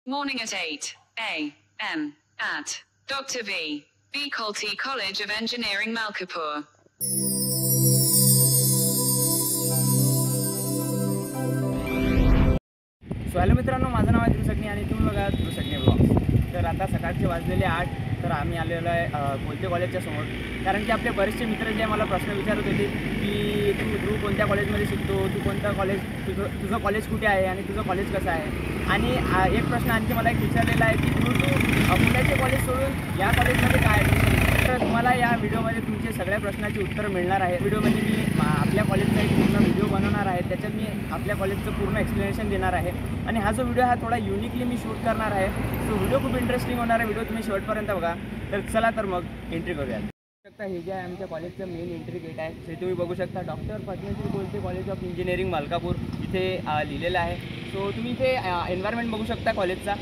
Morning at 8 a.m. at Dr. V. B. Kolti College of Engineering, Malkapur. So hello मित्रांनो, माझं नाव आहे ध्रुसकनी आणि तुम्ही बघा ध्रुसकनी ब्लॉग्स. तर आता सकाळचे वाजलेले 8. तर आम्ही आलेलो आहे कोणत्या कॉलेजच्या समोर, कारण की आपले बरेचसे मित्र जे मला प्रश्न विचारत होते की तू कोणत्या कॉलेजमध्ये शिकतो, तू कोणतं कॉलेज, तुझं कॉलेज कुठे आहे आणि तुझं कॉलेज कसं आहे. आणि एक प्रश्न आणखी मला एक विचारलेला आहे की तू पुण्याचे कॉलेज सोडून या कॉलेजमध्ये काय ॲडमिशन. तर तुम्हाला या व्हिडिओमध्ये तुमचे सगळ्या प्रश्नाची उत्तरं मिळणार आहे. व्हिडिओमध्ये मी आपल्या कॉलेजचा एक पूर्ण व्हिडिओ बनवणार आहे, त्याच्यात मी आपल्या कॉलेजचं पूर्ण एक्सप्लेनेशन देणार आहे. आणि हा जो व्हिडिओ थोडा युनिकली मी शूट करणार आहे. सो व्हिडिओ खूप इंटरेस्टिंग होणार आहे. व्हिडिओ तुम्ही शेवटपर्यंत बघा. तर चला तर मग एंट्री करूया. शकता हे जे आहे आमच्या कॉलेजचं मेन एंट्री गेट आहे, ते तुम्ही बघू शकता. Doctor Padmashri Kolte college of engineering Malkapur इथे लिहिलेलं आहे. सो तुम्ही इथे एन्व्हायरमेंट बघू शकता कॉलेजचा.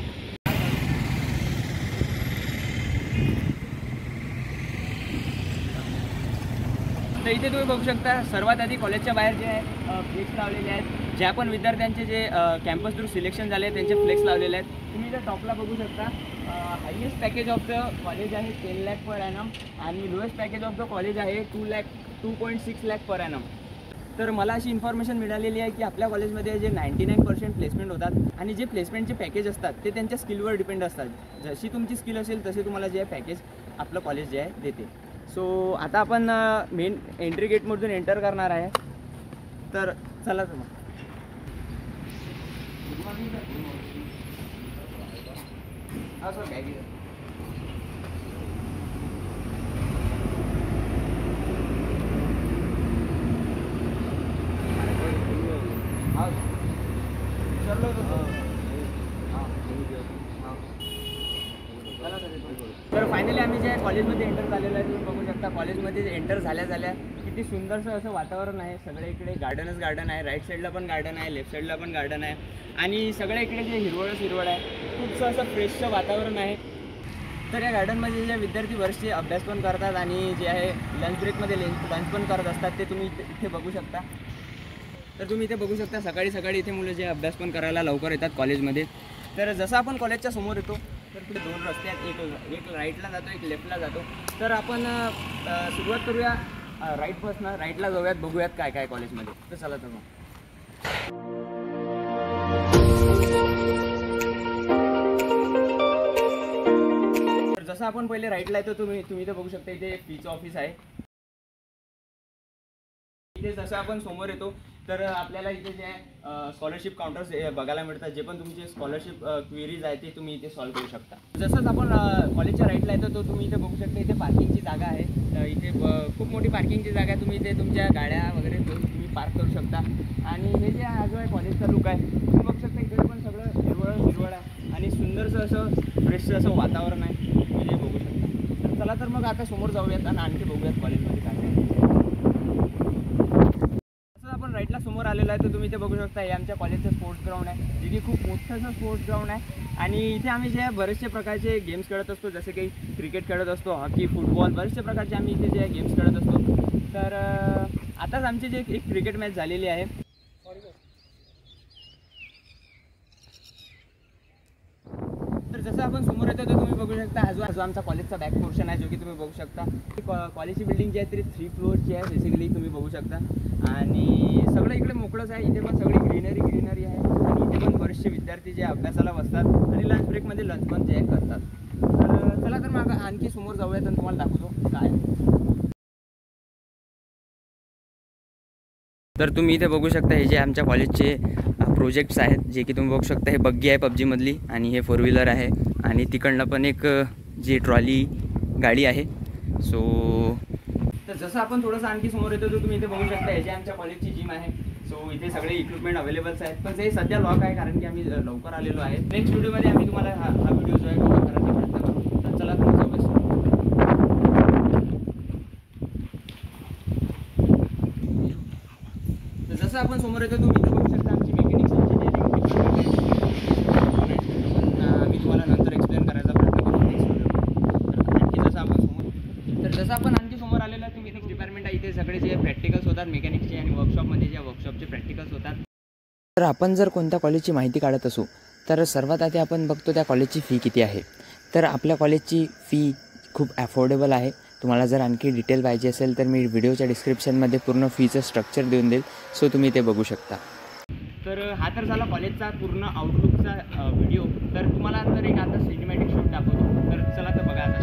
तर इथे तुम्ही बघू शकता सर्वात आधी कॉलेजच्या बाहेर जे आहे फ्लेक्स लावलेले आहेत. ज्या पण विद्यार्थ्यांचे जे कॅम्पस थ्रू सिलेक्शन झाले त्यांचे फ्लेक्स लावलेले आहेत. तुम्ही इथे टॉपला बघू शकता. Highest package of the college आहे 10 लाख पर ॲनम आणि lowest package of the college आहे 2.6 लाख पर ॲनम. तर मला अशी इन्फॉर्मेशन मिळालेली आहे की आपल्या कॉलेजमध्ये जे 99% प्लेसमेंट होतात आणि जे प्लेसमेंटचे पॅकेज असतात ते त्यांच्या स्किलवर डिपेंड असतात. जशी तुमची स्किल असेल तसे तुम्हाला जे पॅकेज आपलं कॉलेज जे आहे देते. सो आता आपण मेन एंट्री गेटमधून एंटर करणार आहे. तर चला तर मग. हां सर, काय तर फायनली आम्ही जे कॉलेजमध्ये एंटर झालेलं आहे तुम्ही बघू शकता. कॉलेजमध्ये एंटर झाल्या किती सुंदरसं असं वातावरण आहे. सगळ्या इकडे गार्डन आहे. राईट साईडला पण गार्डन आहे, लेफ्ट साईडला पण गार्डन आहे आणि सगळ्या इकडे जे हिरवळ आहे. खूपसं असं फ्रेशचं वातावरण आहे. तर या गार्डनमध्ये जे विद्यार्थी बरेचसे अभ्यास पण करतात आणि जे आहे लंच ब्रेकमध्ये लंच पण करत असतात ते तुम्ही इथे बघू शकता. तर तुम्ही इथे बघू शकता सकाळी इथे मुलं जे अभ्यास पण करायला लवकर येतात कॉलेजमध्ये. तर जसं आपण कॉलेजच्या समोर येतो तर पुढे 2 रस्ते आहेत. एक राईटला जातो, एक लेफ्टला जातो. तर आपण सुरुवात करूया राईटपासनं. राईटला जाऊयात, बघूयात काय काय कॉलेजमध्ये. तर चला तर मग. तर जसं आपण पहिले राईटला येतो तुम्ही इथे बघू शकता. इथे फीचं ऑफिस आहे. इथे जसं आपण समोर येतो तर आपल्याला इथे जे स्कॉलरशिप काउंटर्स बघायला मिळतात. जे पण तुमचे स्कॉलरशिप क्वेरीज आहे ते तुम्ही इथे सॉल्व्ह करू शकता. जसंच आपण कॉलेजच्या राईटला येतो तो तुम्ही इथे बघू शकता. इथे पार्किंगची जागा आहे. इथे खूप मोठी पार्किंगची जागा आहे. तुम्ही इथे तुमच्या गाड्या वगैरे तुम्ही पार्क करू शकता. आणि हे जे जो आहे कॉलेजचा लुक आहे तुम्ही बघू शकता. इकडे पण सगळं हिरवळ आहे आणि सुंदरसं असं फ्रेशचं असं वातावरण आहे. तुम्ही जे बघू शकता. तर चला तर मग आता समोर जाऊयात आणि आणखी बघूयात कॉलेजमध्ये काय आहे. आपण राईटला समोर आलेलो आहे तर तुम्ही इथे बघू शकता. हे आमच्या कॉलेजचं स्पोर्ट्स ग्राउंड आहे, जे की खूप मोठंसं स्पोर्ट्स ग्राउंड आहे. आणि इथे आम्ही जे बरेचसे प्रकारचे गेम्स खेळत असतो. जसे काही क्रिकेट खेळत असतो, हॉकी, फुटबॉल, बरेचसे प्रकारचे आम्ही इथे जे गेम्स खेळत असतो. तर आताच आमची जे एक क्रिकेट मॅच झालेली आहे. तर जसं आपण समोर येतो तर तुम्ही बघू शकता हा जो आमचा कॉलेजचा बॅक पोर्शन आहे, जो की तुम्ही बघू शकता. कॉलेजची बिल्डिंग जी आहे ती 3 फ्लोअरची आहे बेसिकली, तुम्ही बघू शकता. आणि सगळं इकडे मोकळंच आहे. इथे पण सगळी ग्रीनरी आहे. आणि इथे पण बरेचसे विद्यार्थी जे अभ्यासाला बसतात आणि लंच ब्रेकमध्ये लंच पण जे करतात. तर चला तर मग आणखी समोर जाऊयात आणि तुम्हाला दाखवतो काय. तर तुम्ही इथे बघू शकता हे जे आमच्या कॉलेजचे प्रोजेक्ट्स आहेत, जे की तुम्ही बघू शकता. हे बग्गी आहे पबजीमधली आणि हे 4 व्हीलर आहे आणि तिकडनं पण एक जी ट्रॉली गाडी आहे. सो तर जसं आपण थोडंसं आणखी समोर येतो तर तुम्ही इथे बघू शकता हे जे आमच्या कॉलेजची जिम आहे. सो इथे सगळे इक्विपमेंट अवेलेबल्स आहेत. पण ते सध्या लॉक आहे कारण की आम्ही लवकर आलेलो आहे. नेक्स्ट व्हिडिओमध्ये आम्ही तुम्हाला हा व्हिडिओ जो आहे कव्हर करायचा प्रयत्न करू. तर चला तुम्ही जाऊया. तर जसं आपण समोर येतो तुम्ही इथे बघू शकता आमची मेकॅनिक्स आम्ही तुम्हाला नंतर एक्सप्लेन करायचा प्रयत्न करू नेक्स्ट व्हिडिओ. आणखी जसं आपण समोर जसं आपण आणखी समोर आलेलं आहे तुम्ही इथे डिपार्टमेंट आहे. इथे सगळे जे प्रॅक्टिकल्स होतात मेकॅनिक्सचे आणि वर्कशॉपमध्ये जे वर्कशॉपचे प्रॅक्टिकल्स होतात. तर आपण जर कोणत्या कॉलेजची माहिती काढत असू तर सर्वात आधी आपण बघतो त्या कॉलेजची फी किती आहे. तर आपल्या कॉलेजची फी खूप ॲफोर्डेबल आहे. तुम्हाला जर आणखी डिटेल पाहिजे असेल तर मी व्हिडिओच्या डिस्क्रिप्शनमध्ये पूर्ण फीचं स्ट्रक्चर देऊन देईल, सो तुम्ही ते बघू शकता. तर हा तर झाला कॉलेजचा पूर्ण आउटलुकचा व्हिडिओ. तर तुम्हाला तर एक आता सिनेमॅटिक शूट दाखवतो. तर चला तर बघा आता.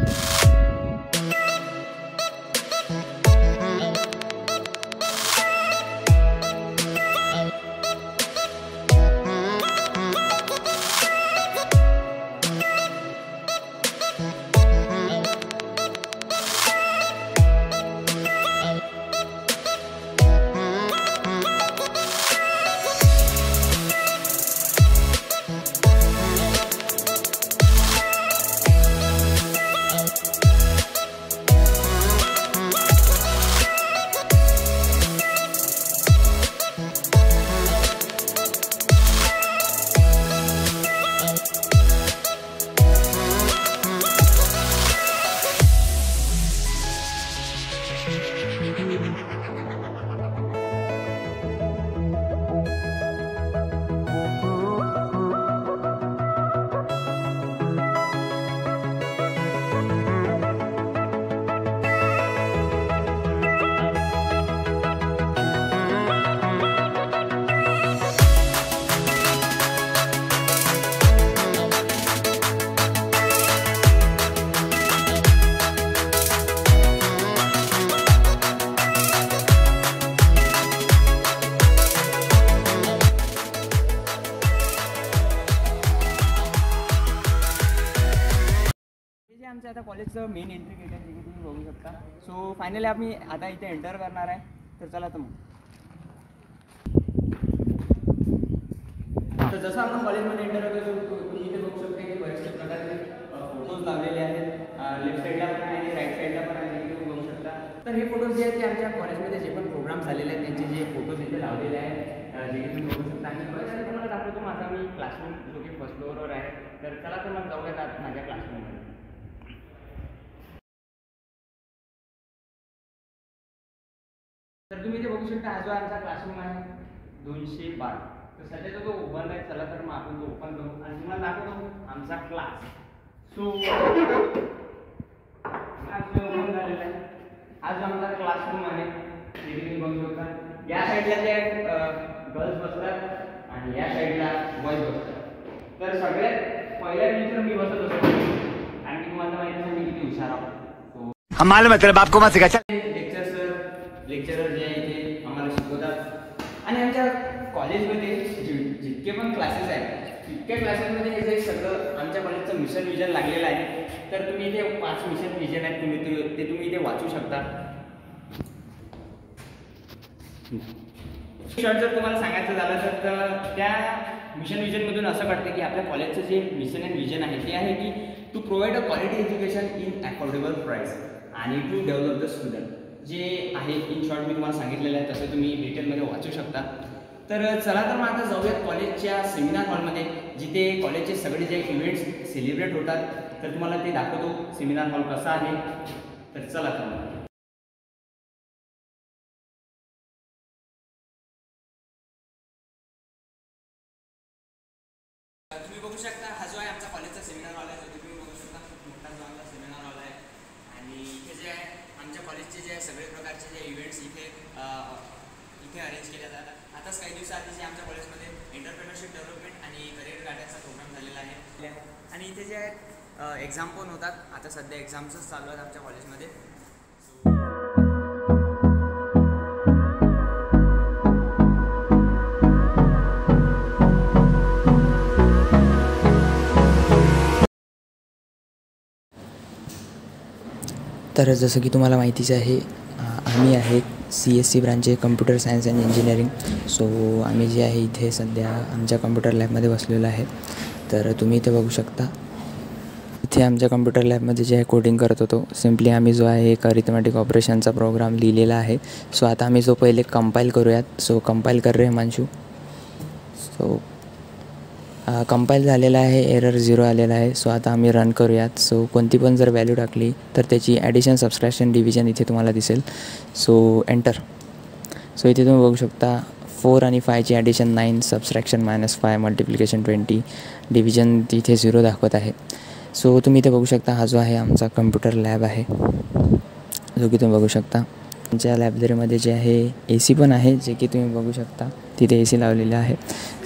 आमच्या आता कॉलेजचं मेन एंट्री गेट आहे, जे तुम्ही बघू शकता. सो फायनली आम्ही आता इथे एंटर करणार आहे. तर चला तर मग. तर जसं आपण कॉलेजमध्ये एंटर होतो तुम्ही इथे बघू शकता की बरेचसे प्रकारचे फोटोज लावलेले आहेत. लेफ्ट साईडला पण आहे आणि राईट साईडला पण आहे, जे तुम्ही बघू शकता. तर हे फोटोज जे आहेत ते आमच्या कॉलेजमध्ये जे पण प्रोग्राम झालेले आहेत त्यांचे जे फोटोज इथे लावलेले आहेत, जे तुम्ही बघू शकता. आणि बरेचसे तुम्हाला दाखवतो माझा मी क्लासरूम जो की फर्स्ट फ्लोअरवर आहे. तर चला तर मग जाऊयात माझ्या क्लासरूममध्ये. तर तुम्ही इथे बघू शकता हा जो आमचा क्लासरूम आहे 212. तर सध्याचा जो बंद आहे. चला तर मग आपण तो ओपन करू आणि तुम्हाला दाखवतो आमचा क्लास. सो हा जो ओपन झालेला आहे, हा जो आमचा क्लासरूम आहे ते तुम्ही बघू शकता. या साईडला ते गर्ल्स बसतात आणि या साईडला बॉयज बसतात. तर सगळ्यात पहिल्या बेंचवर मी बसत असतो आणि तुम्हाला माहिती आहे मी किती हुशार आहोत. हम मालूम है तेरे बाप को मत सिखा. लेक्चरर जे आहे ते आम्हाला शिकवतात. आणि आमच्या कॉलेजमध्ये जितके पण क्लासेस आहेत तितक्या क्लासेसमध्ये हे जे सगळं आमच्या कॉलेजचं मिशन विजन लागलेलं आहे. तर तुम्ही इथे 5 मिशन विजन आहेत, ते तुम्ही इथे वाचू शकता. शॉर्ट जर तुम्हाला सांगायचं झालं तर त्या मिशन विजनमधून असं कळतं की आपल्या कॉलेजचं जे मिशन अँड विजन आहे ते आहे की to provide a quality education in affordable price आणि टू डेव्हलप द स्टुडंट. जे आहे इन शॉर्ट मी तुम्हाला सांगितलेलं आहे तसं तुम्ही डिटेलमध्ये वाचू शकता. तर चला तर मग आता जाऊयात कॉलेजच्या सेमिनार हॉलमध्ये, जिथे कॉलेजचे सगळे जे इव्हेंट्स सेलिब्रेट होतात. तर तुम्हाला ते दाखवतो सेमिनार हॉल कसा आहे. तर चला तर मग. तुम्ही बघू शकता हा जो आहे आमचा कॉलेजचा सेमिनार हॉल आहे. जो तुम्ही बघू शकता मोठा जो आमचा सेमिनार हॉल आहे. आणि इथे जे आहे आमच्या कॉलेजचे जे सगळे प्रकारचे जे इव्हेंट्स इथे अरेंज केले जातात. आताच काही दिवसाआधी जे आमच्या कॉलेजमध्ये एंटरप्रेनरशिप डेव्हलपमेंट आणि करिअर गार्डनचा प्रोग्राम झालेला आहे. आणि इथे जे आहे एक्झाम पण होतात. आता सध्या एक्झाम्सच चालू आहेत आमच्या कॉलेजमध्ये. तर जसं की तुम्हाला माहितीच आहे, आम्ही आहे CSC ब्रांचचे computer science and engineering. So आम्ही जे आहे इथे सध्या आमच्या कम्प्युटर लॅबमध्ये बसलेलो आहे. तर तुम्ही इथे बघू शकता, इथे आमच्या कम्प्युटर लॅबमध्ये जे आहे कोडिंग करत होतो. सिम्पली आम्ही जो आहे एक अरिथमॅटिक ऑपरेशनचा प्रोग्राम लिहिलेला आहे. सो आता आम्ही जो पहिले कंपाईल करूयात. सो कंपाईल कर रे हिमांशू. सो कंपाईल झालेला आहे, एरर 0 आलेला आहे. सो आता आम्ही रन करूयात. सो कोणती पण जर व्हॅल्यू टाकली तर त्याची ॲडिशन, सबस्ट्रॅक्शन, डिव्हिजन इथे तुम्हाला दिसेल. So enter. सो इथे तुम्ही बघू शकता 4 आणि 5ची ॲडिशन 9, सबस्ट्रॅक्शन -5, मल्टिप्लिकेशन 20, डिव्हिजन तिथे 0 दाखवत आहे. सो तुम्ही इथे बघू शकता, हा जो आहे आमचा कम्प्युटर लॅब आहे, जो की तुम्ही बघू शकता. आमच्या लायब्ररीमध्ये जे आहे AC पण आहे, जे की तुम्ही बघू शकता तिथे AC लावलेलं आहे.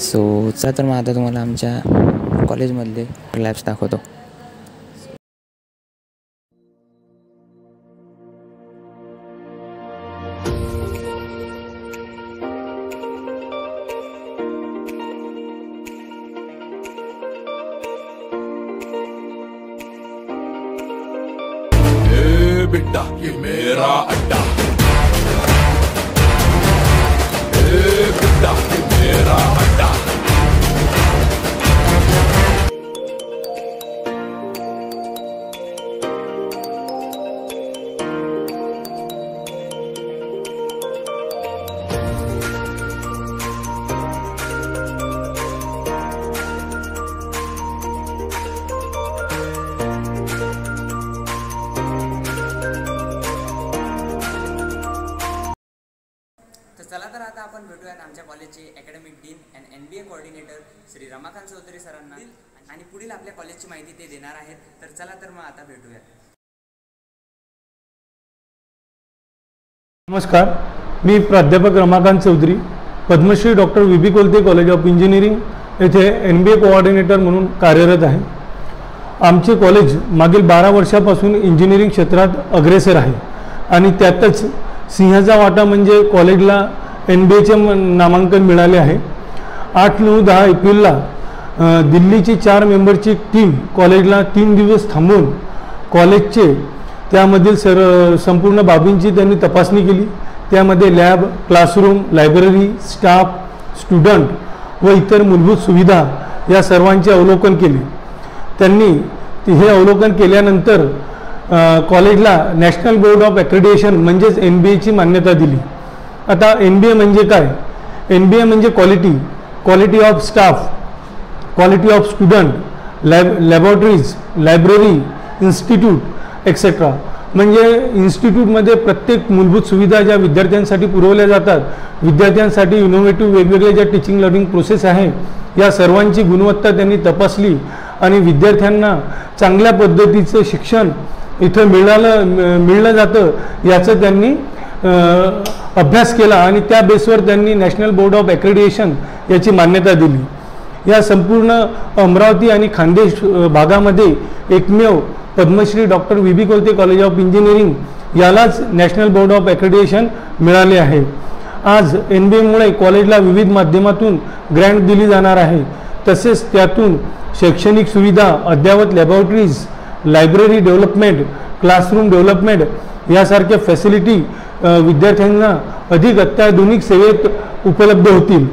सो चला तर मग आता तुम्हाला आमच्या कॉलेजमधले लॅब्स दाखवतो. बिट्टा ये मेरा अड्डा, बिट्टा ये मेरा अड्डा. तर चला तर आता आपण भेटूयात आमच्या कॉलेजचे academic dean and NBA coordinator Shri Ramakant Chaudhari सरांना, आणि पुढील आपल्या कॉलेजची माहिती ते देणार आहेत. तर चला तर मग आता भेटूयात. नमस्कार, मी प्राध्यापक Ramakant Chaudhari, Padmashri doctor VB Kolte college of engineering येथे NBA कोऑर्डिनेटर म्हणून कार्यरत आहे. आमचे कॉलेज मागील 12 वर्षापासून इंजिनिअरिंग क्षेत्रात अग्रेसर आहे आणि त्यातच सिंहाचा वाटा म्हणजे कॉलेजला NBAचे नामांकन मिळाले आहे. 8, 9, 10 एप्रिलला दिल्लीची 4 मेंबरची टीम कॉलेजला 3 दिवस थांबून कॉलेजचे त्यामधील संपूर्ण बाबींची त्यांनी तपासणी केली. त्यामध्ये lab, classroom, library, staff, student व इतर मूलभूत सुविधा या सर्वांचे अवलोकन केले. त्यांनी हे अवलोकन केल्यानंतर कॉलेजला नॅशनल बोर्ड ऑफ ॲक्रेडिटेशन म्हणजेच NBA ची मान्यता दिली. आता NBA म्हणजे काय? NBA म्हणजे quality of staff, quality of student, laboratories, library, institute etcetera. म्हणजे इन्स्टिट्यूटमध्ये प्रत्येक मूलभूत सुविधा ज्या विद्यार्थ्यांसाठी पुरवल्या जातात, विद्यार्थ्यांसाठी इनोव्हेटिव्ह वेगवेगळ्या ज्या टीचिंग लर्निंग प्रोसेस आहे, या सर्वांची गुणवत्ता त्यांनी तपासली आणि विद्यार्थ्यांना चांगल्या पद्धतीचं शिक्षण इथं मिळलं जातं याचं त्यांनी अभ्यास केला आणि त्या बेसवर त्यांनी नॅशनल बोर्ड ऑफ ॲक्रेडिटेशन याची मान्यता दिली. या संपूर्ण अमरावती आणि खान्देश भागामध्ये एकमेव Padmashri doctor VB Kolte college of engineering यालाच नॅशनल बोर्ड ऑफ ॲक्रेडिटेशन मिळाले आहे. आज NBA कॉलेजला विविध माध्यमातून ग्रँट दिली जाणार आहे. तसेच त्यातून शैक्षणिक सुविधा, अद्ययावत laboratories, library development, classroom development यासारख्या फॅसिलिटी विद्यार्थ्यांना अधिक अत्याधुनिक सेवेत उपलब्ध होतील.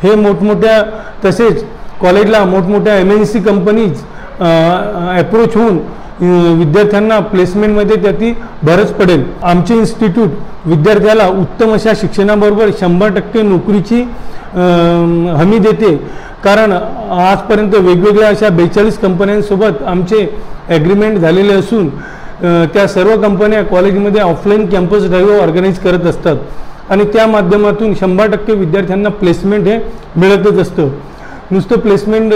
हे मोठमोठ्या तसेच कॉलेजला मोठमोठ्या MNC कंपनीज अप्रोच होऊन विद्यार्थ्यांना प्लेसमेंटमध्ये त्याची भरच पडेल. आमचे इन्स्टिट्यूट विद्यार्थ्याला उत्तम अशा शिक्षणाबरोबर 100% नोकरीची हमी देते. कारण आजपर्यंत वेगवेगळ्या अशा 42 कंपन्यांसोबत आमचे ॲग्रीमेंट झालेले असून त्या सर्व कंपन्या कॉलेजमध्ये ऑफलाईन कॅम्पस ड्राईव्ह ऑर्गनाईज करत असतात आणि त्या माध्यमातून 100% विद्यार्थ्यांना प्लेसमेंट हे मिळतच असतं. नुसतं प्लेसमेंट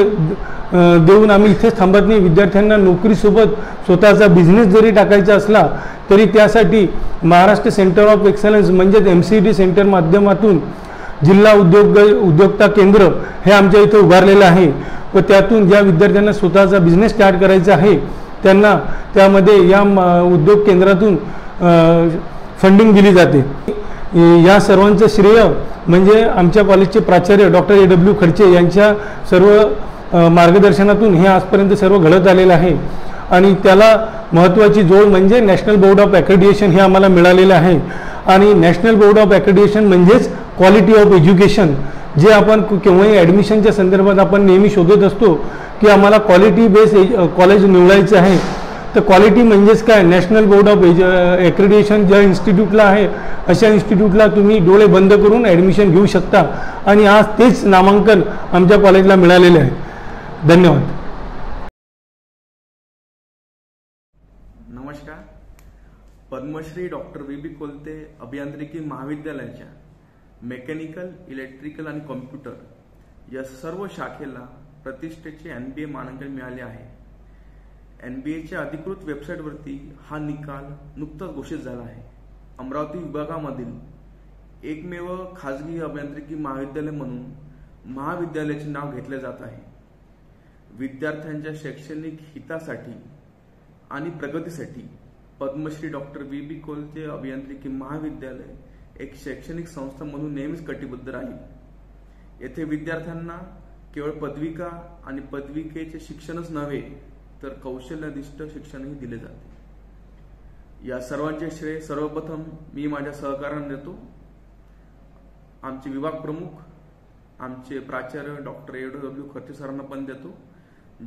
देऊन आम्ही इथेच थांबत नाही. विद्यार्थ्यांना नोकरीसोबत स्वतःचा बिझनेस जरी टाकायचा असला तरी त्यासाठी महाराष्ट्र सेंटर ऑफ एक्सलन्स म्हणजेच MCD सेंटर माध्यमातून जिल्हा उद्योजकता केंद्र हे आमच्या इथं उभारलेलं आहे व त्यातून ज्या विद्यार्थ्यांना स्वतःचा बिझनेस स्टार्ट करायचा आहे त्यांना त्यामध्ये या उद्योग केंद्रातून फंडिंग दिली जाते. या सर्वांचं श्रेय म्हणजे आमच्या कॉलेजचे प्राचार्य डॉक्टर AW खडचे यांच्या सर्व मार्गदर्शनातून हे आजपर्यंत सर्व घडत आलेलं आहे आणि त्याला महत्त्वाची जोड म्हणजे नॅशनल बोर्ड ऑफ ॲक्रेडिटेशन हे आम्हाला मिळालेलं आहे. आणि नॅशनल बोर्ड ऑफ ॲक्रेडिटेशन म्हणजेच क्वालिटी ऑफ एज्युकेशन, जे आपण केव्हाही ॲडमिशनच्या संदर्भात आपण नेहमी शोधत असतो की आम्हाला क्वालिटी बेस कॉलेज निवडायचं आहे. तर क्वालिटी म्हणजेच काय? नॅशनल बोर्ड ऑफ ॲक्रेडिटेशन ज्या इन्स्टिट्यूटला आहे अशा इन्स्टिट्यूटला तुम्ही डोळे बंद करून ॲडमिशन घेऊ शकता आणि आज तेच नामांकन आमच्या कॉलेजला मिळालेले आहे. धन्यवाद. नमस्कार. पद्मश्री डॉक्टर VB कोलते अभियांत्रिकी महाविद्यालयाच्या मेकॅनिकल, इलेक्ट्रिकल आणि कॉम्प्युटर या सर्व शाखेला प्रतिष्ठेचे NBA मानांकन मिळाले आहे. NBAच्या अधिकृत वेबसाईटवरती हा निकाल नुकताच घोषित झाला आहे. अमरावती विभागामधील एकमेव खाजगी अभियांत्रिकी महाविद्यालय म्हणून महाविद्यालयाचे नाव घेतले जात आहे. विद्यार्थ्यांच्या शैक्षणिक हितासाठी आणि प्रगतीसाठी पद्मश्री डॉक्टर VB कोलते अभियांत्रिकी महाविद्यालय एक शैक्षणिक संस्था म्हणून नेहमीच कटिबद्ध राहील. येथे विद्यार्थ्यांना केवळ पदविका आणि पदविकेचे शिक्षणच नव्हे तर कौशल्याधिष्ठ शिक्षणही दिले जाते. या सर्वांचे श्रेय सर्वप्रथम मी माझ्या सहकार्यांना देतो. आमचे विभाग प्रमुख, आमचे प्राचार्य डॉक्टर AW खर्चे सरांना पण देतो,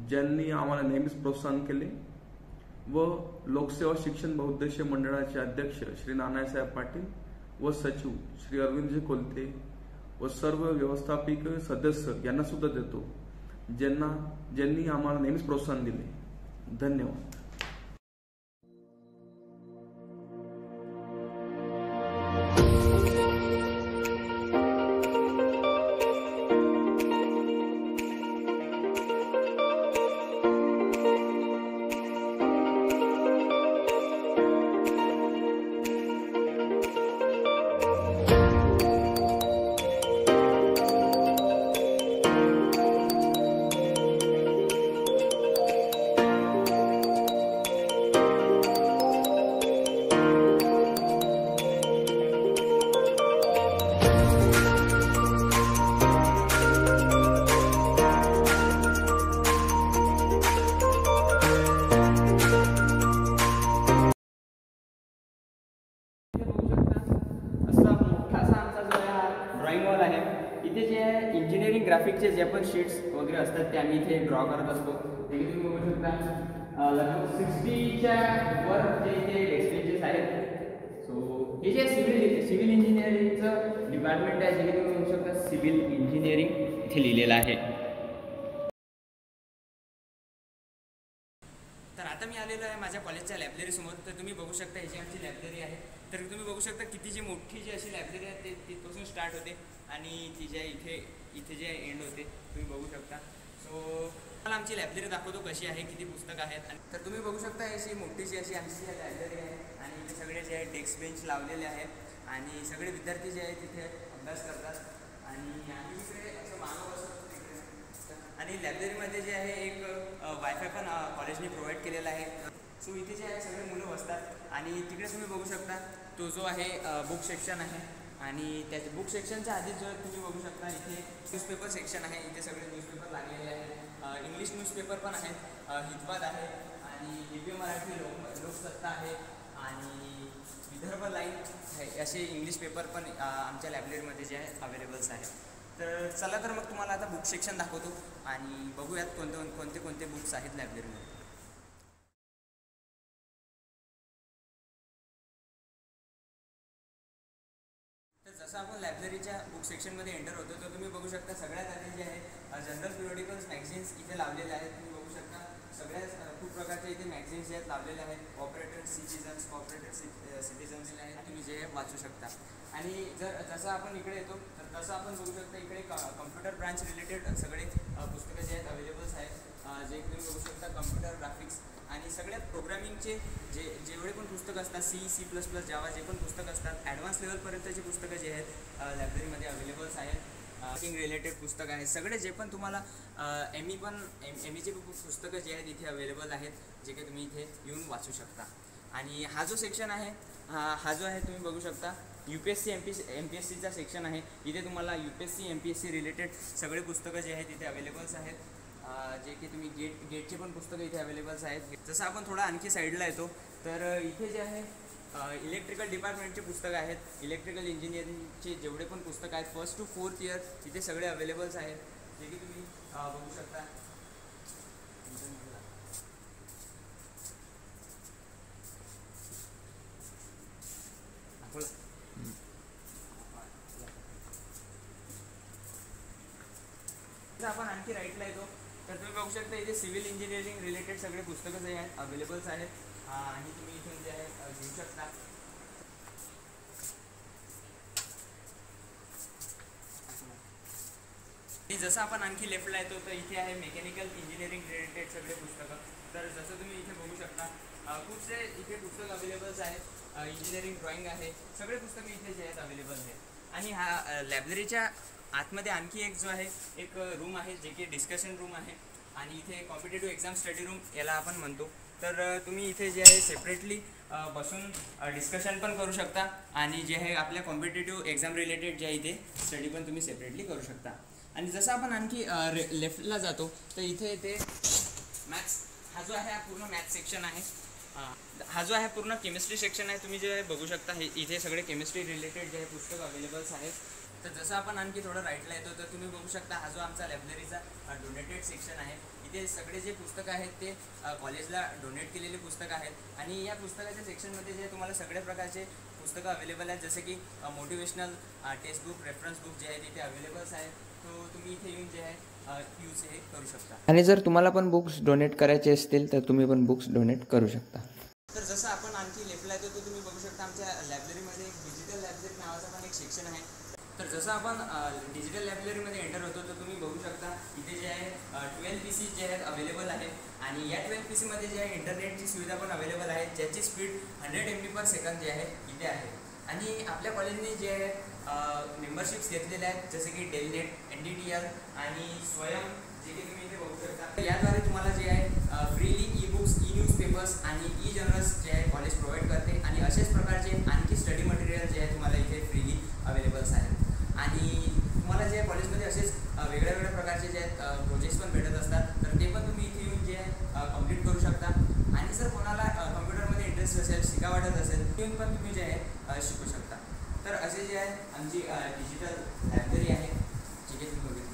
ज्यांनी आम्हाला नेहमीच प्रोत्साहन केले, व लोकसेवा शिक्षण बहुउद्देशीय मंडळाचे अध्यक्ष श्री नानासाहेब पाटील व सचिव श्री अरविंदजी कोलते व सर्व व्यवस्थापिक सदस्य यांना सुद्धा देतो, ज्यांनी आम्हाला नेहमीच प्रोत्साहन दिले. धन्यवाद. ड्रॉइंग वॉल आहे. इथे जे इंजिनिअरिंग ग्राफिकचे जे पण शीट्स वगैरे असतात ते आम्ही इथे ड्रॉ करत असतो. ते तुम्ही बघू शकता लगभग 60च्या वर जे इथे एक्सपेरियन्सेस आहेत. सो हे जे सिव्हिल इंजिनिअरिंगचं डिपार्टमेंट आहे, जे तुम्ही बघू शकता सिव्हिल इंजिनिअरिंग इथे लिहिलेलं आहे. तर आता मी आलेलो आहे माझ्या कॉलेजच्या लायब्ररीसमोर. तर तुम्ही बघू शकता ही जी आमची लायब्ररी आहे, तर तुम्ही बघू शकता किती जी मोठी जी अशी लायब्ररी आहे ते तिथपासून स्टार्ट होते आणि ती जे इथे जे एंड होते तुम्ही बघू शकता. सो मला आमची लायब्ररी दाखवतो कशी आहे, किती पुस्तकं आहेत. तर तुम्ही बघू शकता अशी मोठीशी अशी आमची लायब्ररी आहे आणि इथे सगळे जे आहे डेस्क बेंच लावलेले आहेत आणि सगळे विद्यार्थी जे आहेत तिथे अभ्यास करतात आणि इकडे असं मागं बसतो. आणि लायब्ररीमध्ये जे आहे एक वायफाय पण कॉलेजने प्रोव्हाइड केलेला आहे. सो इथे जे आहे सगळे मुलं बसतात आणि तिकडे तुम्ही बघू शकता तो जो आहे बुक सेक्शन आहे आणि त्या बुक सेक्शनच्या आधी जो तुम्ही बघू शकता इथे न्यूजपेपर सेक्शन आहे. इथे सगळे न्यूजपेपर लागलेले आहेत. इंग्लिश न्यूजपेपर पण आहेत, हितवाद आहे आणि दिव्य मराठी लोकसत्ता आहे आणि विदर्भ लाईव्ह असे इंग्लिश पेपर पण आमच्या लायब्ररीमध्ये जे आहे अवेलेबल्स आहेत. तर चला तर मग तुम्हाला आता बुक सेक्शन दाखवतो आणि बघूयात कोणते बुक्स आहेत लायब्ररीमध्ये. तर जसं आपण लायब्ररीच्या बुक सेक्शनमध्ये एंटर होतो तर तुम्ही बघू शकता सगळ्यात आधी जे आहे जनरल पिरियडिकल्स मॅगझिन्स इथे लावलेले आहेत. तुम्ही बघू शकता सगळ्या खूप प्रकारचे इथे मॅगझिन्स आहेत लावलेले आहेत. कॉपरेटेड सिटिझन्स आहेत, तुम्ही जे वाचू शकता. आणि जसं आपण इकडे येतो तर तसं आपण बघू शकता इकडे कम्प्युटर ब्रांच रिलेटेड सगळे पुस्तकं जे आहेत अवेलेबल्स आहेत. जे तुम्ही बघू शकता कम्प्युटर ग्राफिक्स आणि सगळ्यात प्रोग्रामिंगचे जेवढे पण पुस्तकं असतात C++, जावा जे पण पुस्तकं असतात ॲडव्हान्स लेवलपर्यंतची पुस्तकं जे आहेत लायब्ररीमध्ये अवेलेबल्स आहेत. रिलेटेड पुस्तकं आहेत. सगळे जे पण तुम्हाला ME पुस्तकं जे आहेत इथे अवेलेबल आहेत, जे काही तुम्ही इथे येऊन वाचू शकता. आणि हा जो सेक्शन आहे हा जो आहे तुम्ही बघू शकता UPSC MPSCचा सेक्शन आहे. इथे तुम्हाला UPSC MPSC रिलेटेड सगळे पुस्तकं जे आहेत इथे अवेलेबल्स आहेत. जे की तुम्ही गेटचे पण पुस्तकं इथे अवेलेबल्स आहेत. जसं आपण थोडा आणखी साईडला येतो तर इथे जे आहे इलेक्ट्रिकल डिपार्टमेंटचे पुस्तकं आहेत. इलेक्ट्रिकल इंजिनिअरिंगचे जेवढे पण पुस्तकं आहेत 1st to 4th इयर इथे सगळे अवेलेबल्स आहेत, जे की तुम्ही बघू शकता. आपण आणखी राईटला येतो तर तुम्ही बघू शकता इथे सिव्हिल इंजिनिअरिंग रिलेटेड सगळे पुस्तकं जे आहेत अवेलेबल्स आहेत आणि तुम्ही इथून जे आहे घेऊ शकता. जसं आपण आणखी लेफ्टला येतो तर इथे आहे मेकॅनिकल इंजिनिअरिंग रिलेटेड सगळे पुस्तकं. तर जसं तुम्ही इथे बघू शकता खूपसे इथे पुस्तक अवेलेबल्स आहेत. इंजिनिअरिंग ड्रॉइंग आहे, सगळे पुस्तकं इथे जे आहेत अवेलेबल आहेत. आणि हा लायब्ररीच्या आतमध्ये आणखी एक जो आहे एक रूम आहे जे की डिस्कशन रूम आहे. आणि इथे कॉम्पिटेटिव्ह एक्झाम स्टडी रूम याला आपण म्हणतो. तर तुम्ही इथे जे आहे सेपरेटली बसून डिस्कशन पण करू शकता आणि जे आहे आपल्या कॉम्पिटेटिव्ह एक्झाम रिलेटेड जे आहे इथे स्टडी पण तुम्ही सेपरेटली करू शकता. आणि जसं आपण आणखी लेफ्टला जातो तर इथे ते मॅथ्स हा जो आहे हा पूर्ण मॅथ्स सेक्शन आहे. हा जो आहे पूर्ण केमिस्ट्री सेक्शन आहे. तुम्ही जे बघू शकता हे इथे सगळे केमिस्ट्री रिलेटेड जे आहे पुस्तक अवेलेबल्स आहेत. तर जसं आपण आणखी थोडं राईटला येतो तर तुम्ही बघू शकता हा जो आमचा लायब्ररीचा डोनेटेड सेक्शन आहे. इथे सगळे जे पुस्तकं आहेत ते कॉलेजला डोनेट केलेले पुस्तकं आहेत. आणि या पुस्तकाच्या सेक्शनमध्ये जे तुम्हाला सगळ्या प्रकारचे पुस्तकं अवेलेबल आहेत, जसे की motivational text book, reference book जे आहेत इथे अवेलेबल्स आहेत. तो तुम्ही इथे येऊन जे आहे यूज हे करू शकता. आणि जर तुम्हाला पण बुक्स डोनेट करायचे असतील तर तुम्ही पण बुक्स डोनेट करू शकता. तर जसं आपण आणखी लेफ्टला येतो तर तुम्ही बघू शकता आमच्या लायब्ररीमध्ये एक डिजिटल लायब्ररी नावाचा पण एक सेक्शन आहे. तर जसं आपण डिजिटल लायब्ररीमध्ये एंटर होतो तर तुम्ही बघू शकता इथे जे आहे 12 PC जे आहेत अवेलेबल आहेत. आणि या 12 PC मध्ये जे आहे इंटरनेटची सुविधा पण अवेलेबल आहे, ज्याची स्पीड 100 MB/s जे आहे इथे आहे. आणि आपल्या कॉलेजने जे आहे मेंबरशिप्स घेतलेल्या आहेत, जसे की डेलनेट, NDTL आणि स्वयं, जे की तुम्ही इथे बघू शकता. याद्वारे तुम्हाला जे आहे फ्रीली ई-बुक्स, ई-न्यूजपेपर्स आणि ई-जर्नल्स जे आहे कॉलेज प्रोव्हाइड करते. आणि असेच प्रकारचे आणखी स्टडी मटेरियल जे आहे तुम्हाला इथे फ्रीली अवेलेबल्स आहेत. आणि तुम्हाला जे कॉलेजमध्ये असेच वेगळ्या वेगळ्या प्रकारचे जे आहेत प्रोजेक्ट्स पण भेटत असतात, तर ते पण तुम्ही इथे येऊन जे आहे कम्प्लीट करू शकता. आणि जर कोणाला कम्प्युटरमध्ये इंटरेस्ट असेल, शिका वाटत असेल, येऊन पण तुम्ही जे आहे शिकू शकता. तर असे जे आहे आमची डिजिटल लायब्ररी आहे जी की तुम्ही बघितली.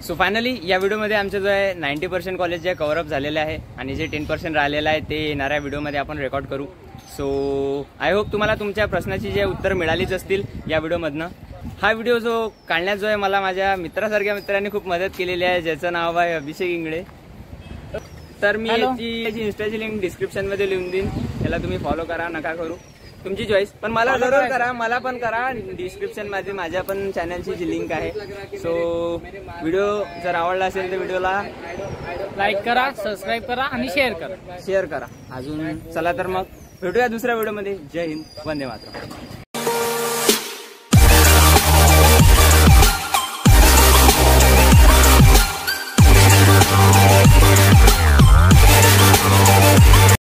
सो फायनली या व्हिडिओमध्ये आमचं जो आहे 90% कॉलेज जे कव्हरअप झालेलं आहे आणि जे 10% राहिलेलं आहे ते येणाऱ्या व्हिडिओमध्ये आपण रेकॉर्ड करू. सो आय होप तुम्हाला तुमच्या प्रश्नाची जे उत्तर मिळालीच असतील या व्हिडिओमधनं. हा व्हिडिओ जो काढण्यात जो आहे मला माझ्या मित्रासारख्या मित्रांनी खूप मदत केलेली आहे, ज्याचं नाव आहे अभिषेक इंगळे. तर मी याची इन्स्टाची लिंक डिस्क्रिप्शनमध्ये लिहून देईन, याला तुम्ही फॉलो करा, नका करू तुमची चॉईस, पण मला जरूर करा, मला पण करा. डिस्क्रिप्शनमध्ये माझ्या पण चॅनलची जी लिंक आहे. सो व्हिडिओ जर आवडला असेल तर व्हिडिओला लाईक करा, सबस्क्राईब करा आणि शेअर करा अजून. चला तर मग भेटूया दुसऱ्या व्हिडिओमध्ये. जय हिंद, वंदे मातरम.